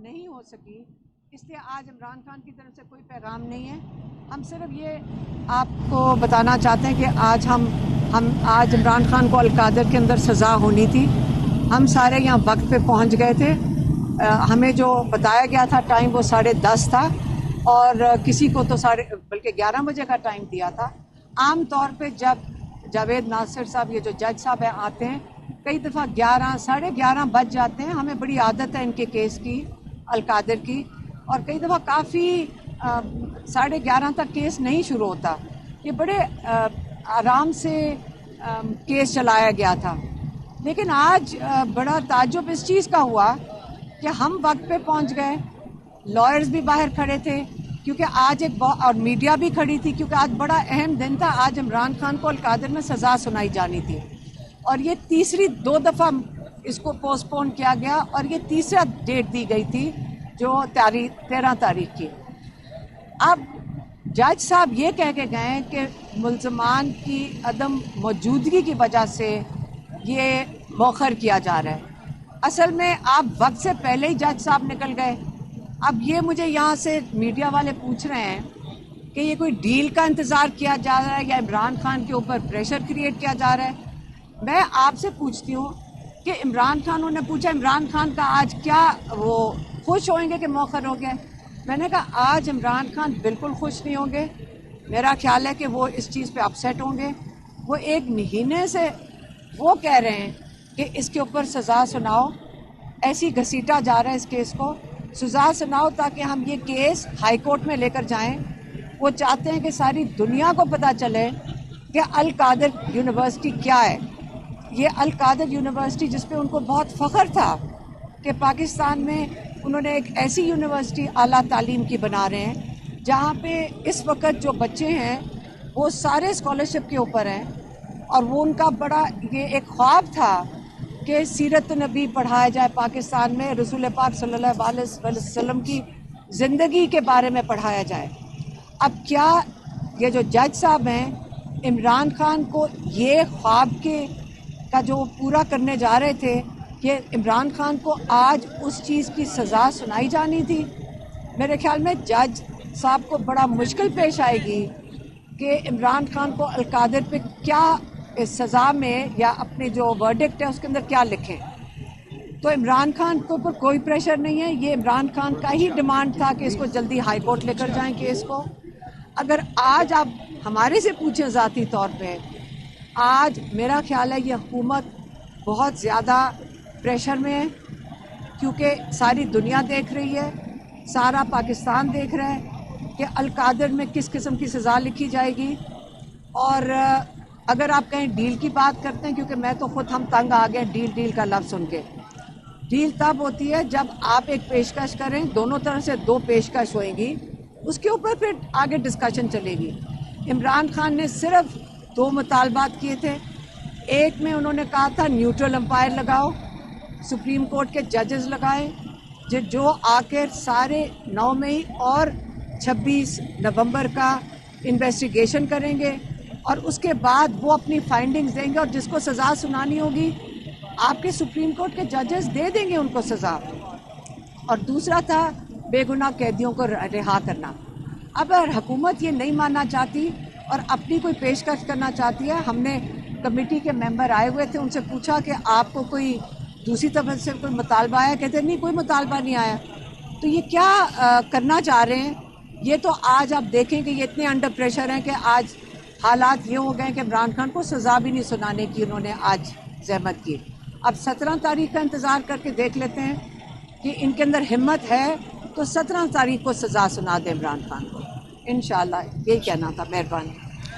نہیں ہو سکی، اس لیے آج عمران خان کی طرف سے کوئی پیغام نہیں ہے. ہم صرف یہ آپ کو بتانا چاہتے ہیں کہ آج آج عمران خان کو القادر کے اندر سزا ہونی تھی. ہم سارے یہاں وقت پہ پہنچ گئے تھے. ہمیں جو بتایا گیا تھا ٹائم وہ 10:30 تھا، اور کسی کو تو بلکہ 11 بجے کا ٹائم دیا تھا. عام طور پہ جب جاوید ناصر صاحب، یہ جو جج صاحب ہیں، آتے ہیں کئی دفعہ 11 بج جاتے ہیں. ہمیں بڑی عادت ہے ان کے کیس کی، القادر کی، اور کئی دفعہ کافی 11:30 تک کیس نہیں شروع ہوتا. یہ بڑے آرام سے کیس چلایا گیا تھا. لیکن آج بڑا تعجب اس چیز کا ہوا کہ ہم وقت پہ پہنچ گئے، لائرز بھی باہر کھڑے تھے کیونکہ آج اور میڈیا بھی کھڑی تھی کیونکہ آج بڑا اہم دن تھا. آج عمران خان کو القادر میں سزا سنائی جانی تھی، اور یہ تیسری 2 دفعہ اس کو پوسٹ پون کیا گیا، اور یہ تیسرا ڈیٹ دی گئی تھی جو 13 تاریخ کی. اب جج صاحب یہ کہہ کے گئے کہ ملزمان کی عدم موجودگی کی وجہ سے یہ مؤخر کیا جا رہا ہے. اصل میں آپ وقت سے پہلے ہی جج صاحب نکل گئے. اب یہ مجھے یہاں سے میڈیا والے پوچھ رہے ہیں کہ یہ کوئی ڈیل کا انتظار کیا جا رہا ہے یا عمران خان کے اوپر پریشر کریٹ کیا جا رہا ہے. میں آپ سے پوچھتی ہوں کہ عمران خان نے پوچھا عمران خان کا آج کیا وہ خوش ہوئیں گے کہ مؤخر ہو گئے؟ میں نے کہا آج عمران خان بالکل خوش نہیں ہوں گے. میرا خیال ہے کہ وہ اس چیز پہ اپسیٹ ہوں گے. وہ 1 مہینے سے وہ کہہ رہے ہیں کہ اس کے اوپر سزا سناؤ، ایسی گھسیٹا جا رہا ہے اس کیس کو، سزا سناؤ تاکہ ہم یہ کیس ہائی کورٹ میں لے کر جائیں. وہ چاہتے ہیں کہ ساری دنیا کو پتہ چلے کہ القادر یونیورسٹی کیا ہے. یہ القادر یونیورسٹی جس پہ ان کو بہت فخر تھا کہ پاکستان میں انہوں نے ایک ایسی یونیورسٹی اعلیٰ تعلیم کی بنا رہے ہیں جہاں پہ اس وقت جو بچے ہیں وہ سارے اسکالرشپ کے اوپر ہیں. اور وہ ان کا بڑا یہ ایک خواب تھا کہ سیرت النبی پڑھایا جائے پاکستان میں، رسول پاک صلی اللہ علیہ وسلم کی زندگی کے بارے میں پڑھایا جائے. اب کیا یہ جو جج صاحب ہیں عمران خان کو یہ خواب کا جو پورا کرنے جا رہے تھے کہ عمران خان کو آج اس چیز کی سزا سنائی جانی تھی؟ میرے خیال میں جج صاحب کو بڑا مشکل پیش آئے گی کہ عمران خان کو القادر پہ کیا اس سزا میں یا اپنے جو ورڈکٹ ہے اس کے اندر کیا لکھیں. تو عمران خان کے اوپر کوئی پریشر نہیں ہے. یہ عمران خان کا ہی ڈیمانڈ تھا کہ اس کو جلدی ہائی کورٹ لے کر جائیں کیس کو. اگر آج آپ ہمارے سے پوچھیں ذاتی طور پہ، آج میرا خیال ہے یہ حکومت بہت زیادہ پریشر میں ہے کیونکہ ساری دنیا دیکھ رہی ہے، سارا پاکستان دیکھ رہا ہے کہ القادر میں کس قسم کی سزا لکھی جائے گی. اور اگر آپ کہیں ڈیل کی بات کرتے ہیں، کیونکہ میں تو خود ہم تنگ آ گئے ڈیل کا لفظ سن کے. ڈیل تب ہوتی ہے جب آپ ایک پیشکش کریں، دونوں طرف سے 2 پیشکش ہوئیں گی، اس کے اوپر پھر آگے ڈسکشن چلے گی. عمران خان نے صرف 2 مطالبات کیے تھے. ایک میں انہوں نے کہا تھا نیوٹرل امپائر لگاؤ، سپریم کورٹ کے ججز لگائے جو آ کر سارے 9 مئی اور 26 نومبر کا انویسٹیگیشن کریں گے، اور اس کے بعد وہ اپنی فائنڈنگز دیں گے، اور جس کو سزا سنانی ہوگی آپ کے سپریم کورٹ کے ججز دے دیں گے ان کو سزا. اور دوسرا تھا بے گناہ قیدیوں کو رہا کرنا. اب اگر حکومت یہ نہیں ماننا چاہتی اور اپنی کوئی پیشکش کرنا چاہتی ہے، ہم نے کمیٹی کے ممبر آئے ہوئے تھے، ان سے پوچھا کہ آپ کو کوئی دوسری طرف سے کوئی مطالبہ آیا؟ کہتے نہیں کوئی مطالبہ نہیں آیا. تو یہ کیا کرنا چاہ رہے ہیں؟ یہ تو آج آپ دیکھیں کہ یہ اتنے انڈر پریشر ہیں کہ آج حالات یہ ہو گئے کہ عمران خان کو سزا بھی نہیں سنانے کی انہوں نے آج زحمت کی. اب 17 تاریخ کا انتظار کر کے دیکھ لیتے ہیں کہ ان کے اندر ہمت ہے تو 17 تاریخ کو سزا سنا دے عمران خان کو. انشاءاللہ یہی کہنا تھا. مہربانی.